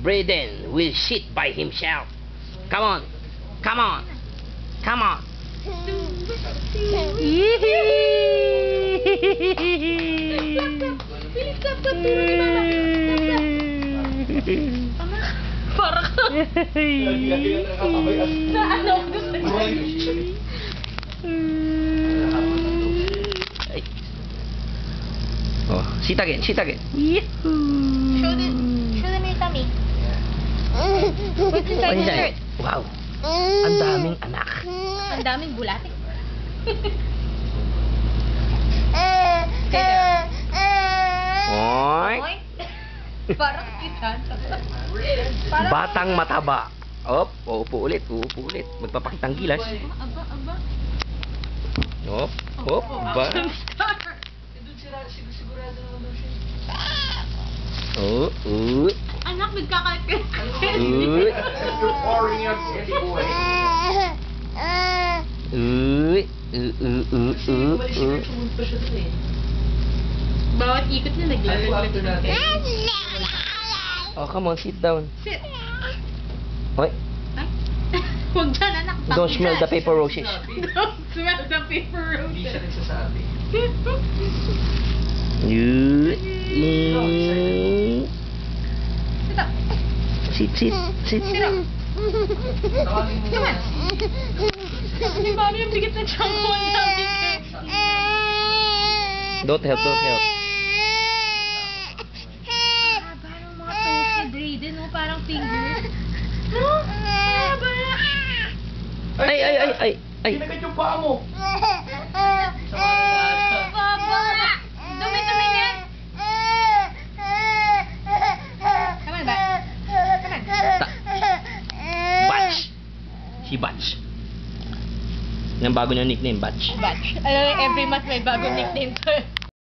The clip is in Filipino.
Braden will shit by himself. Come on. Come on. Come on. Parang na ano gusto niya. Ay. Oh, sit again, sit again. Show them your tummy. What's inside your shirt? Wow. Ang daming anak. Ang daming bulate. Oy. Oy. Parang kita. Batang mataba. Op, uupo ulit, uupo ulit. Magpapakitang gilas. Aba, aba. Op, op, ba. Oh. Anak, nagkakakit. You're pouring your candy boy. Bawat ikot niya naglalaglag. Oh, come on, sit down. Sit. Oy, Ay. Huwag dyan, anak. don't smell the paper roses. Don't smell the paper Hindi siya roses. nagsasabi. Sit up. Sit. Sit up. Tawagin mo Come na. on. Si Mami yung bigat ng tiyan ko. Ang dami ko. Don't help. Parang mga toes ni Brayden, no? Parang fingers. No? Haba. Ay. Kinagad yung paa mo. Haba. Dumi-dumi yan. Come on, ba? Come on. Batch. Si Batch. Yung bago niya nickname, Batch. Batch. Alam mo, every month may bagong nickname to.